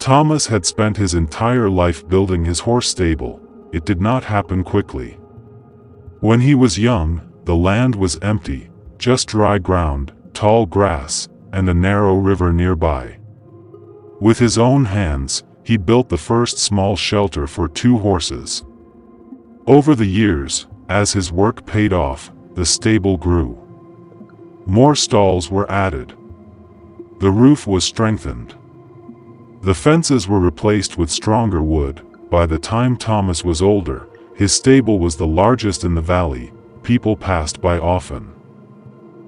Thomas had spent his entire life building his horse stable. It did not happen quickly. When he was young, the land was empty, just dry ground, tall grass, and a narrow river nearby. With his own hands, he built the first small shelter for 2 horses. Over the years, as his work paid off, the stable grew. More stalls were added. The roof was strengthened. The fences were replaced with stronger wood. By the time Thomas was older, his stable was the largest in the valley. People passed by often.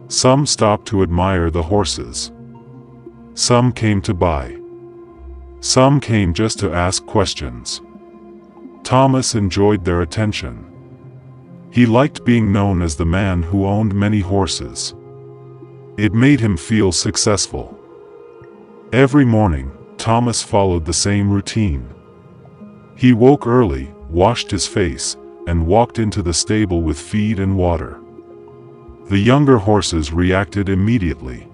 Some stopped to admire the horses. Some came to buy. Some came just to ask questions. Thomas enjoyed their attention. He liked being known as the man who owned many horses. It made him feel successful. Every morning, Thomas followed the same routine. He woke early, washed his face, and walked into the stable with feed and water. The younger horses reacted immediately.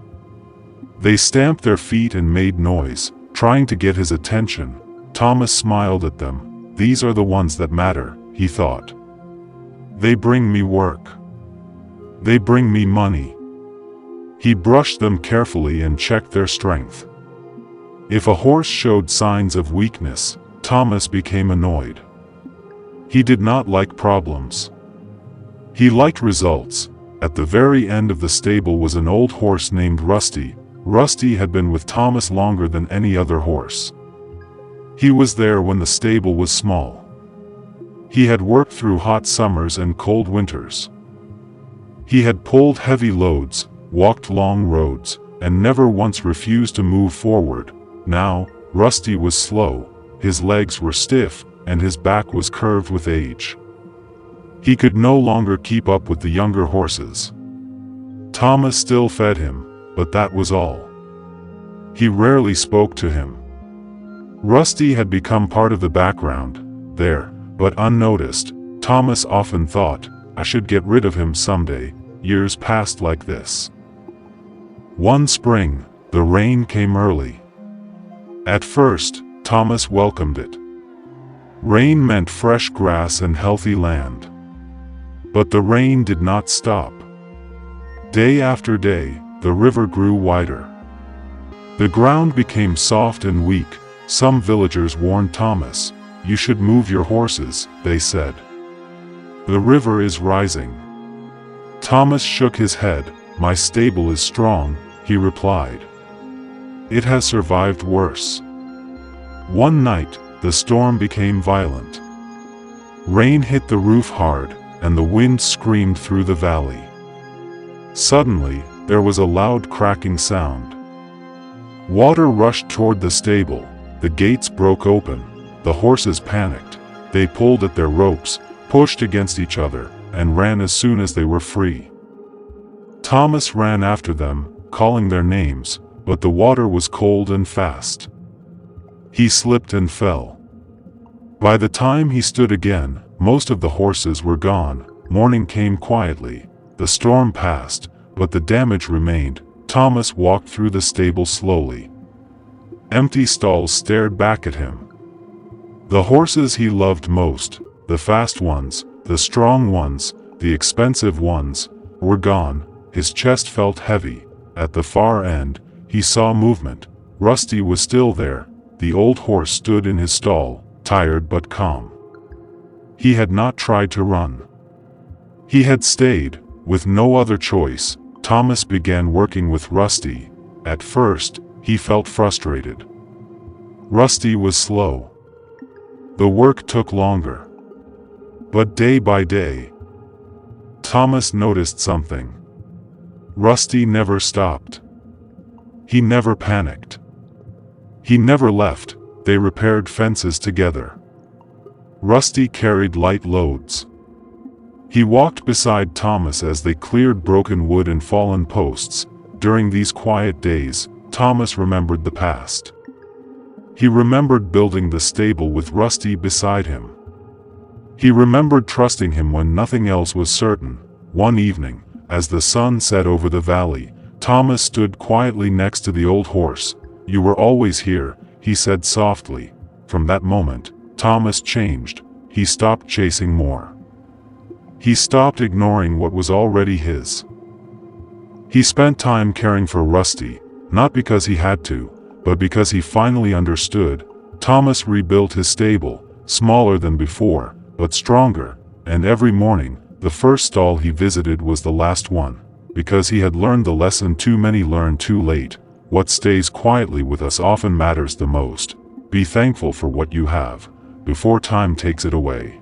They stamped their feet and made noise, trying to get his attention. Thomas smiled at them. These are the ones that matter, he thought. They bring me work. They bring me money. He brushed them carefully and checked their strength. If a horse showed signs of weakness, Thomas became annoyed. He did not like problems. He liked results. At the very end of the stable was an old horse named Rusty. Rusty had been with Thomas longer than any other horse. He was there when the stable was small. He had worked through hot summers and cold winters. He had pulled heavy loads, walked long roads, and never once refused to move forward. Now, Rusty was slow, his legs were stiff, and his back was curved with age. He could no longer keep up with the younger horses. Thomas still fed him, but that was all. He rarely spoke to him. Rusty had become part of the background, there, but unnoticed. Thomas often thought, I should get rid of him someday. Years passed like this. One spring, the rain came early. At first, Thomas welcomed it. Rain meant fresh grass and healthy land. But the rain did not stop. Day after day, the river grew wider. The ground became soft and weak. Some villagers warned Thomas, "You should move your horses," they said. "The river is rising." Thomas shook his head. "My stable is strong," he replied. "It has survived worse." One night, the storm became violent. Rain hit the roof hard, and the wind screamed through the valley. Suddenly, there was a loud cracking sound. Water rushed toward the stable. The gates broke open. The horses panicked. They pulled at their ropes, pushed against each other, and ran as soon as they were free. Thomas ran after them, calling their names, but the water was cold and fast. He slipped and fell. By the time he stood again, most of the horses were gone. Morning came quietly. The storm passed, but the damage remained. Thomas walked through the stable slowly. Empty stalls stared back at him. The horses he loved most, the fast ones, the strong ones, the expensive ones, were gone. His chest felt heavy. At the far end, he saw movement. Rusty was still there. The old horse stood in his stall, tired but calm. He had not tried to run. He had stayed. With no other choice, Thomas began working with Rusty. At first, he felt frustrated. Rusty was slow. The work took longer. But day by day, Thomas noticed something. Rusty never stopped. He never panicked. He never left. They repaired fences together. Rusty carried light loads. He walked beside Thomas as they cleared broken wood and fallen posts. During these quiet days, Thomas remembered the past. He remembered building the stable with Rusty beside him. He remembered trusting him when nothing else was certain. One evening, as the sun set over the valley, Thomas stood quietly next to the old horse. "You were always here," he said softly. From that moment, Thomas changed. He stopped chasing more. He stopped ignoring what was already his. He spent time caring for Rusty, not because he had to, but because he finally understood. Thomas rebuilt his stable, smaller than before, but stronger, and every morning, the first stall he visited was the last one, because he had learned the lesson too many learn too late. What stays quietly with us often matters the most. Be thankful for what you have, before time takes it away.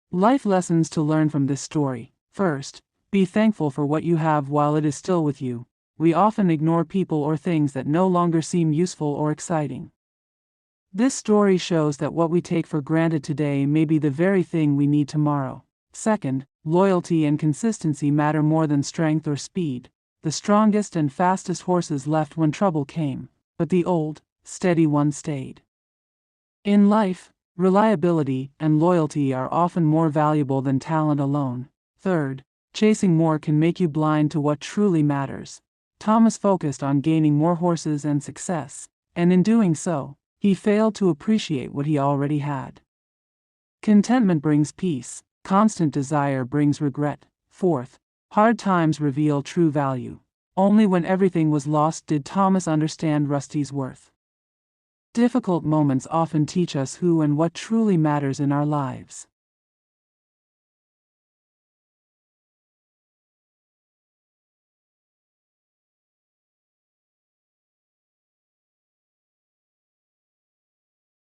Life lessons to learn from this story. First, be thankful for what you have while it is still with you. We often ignore people or things that no longer seem useful or exciting. This story shows that what we take for granted today may be the very thing we need tomorrow. Second, loyalty and consistency matter more than strength or speed. The strongest and fastest horses left when trouble came, but the old, steady ones stayed. In life, reliability and loyalty are often more valuable than talent alone. Third, chasing more can make you blind to what truly matters. Thomas focused on gaining more horses and success, and in doing so, he failed to appreciate what he already had. Contentment brings peace, constant desire brings regret. Fourth, hard times reveal true value. Only when everything was lost did Thomas understand Rusty's worth. Difficult moments often teach us who and what truly matters in our lives.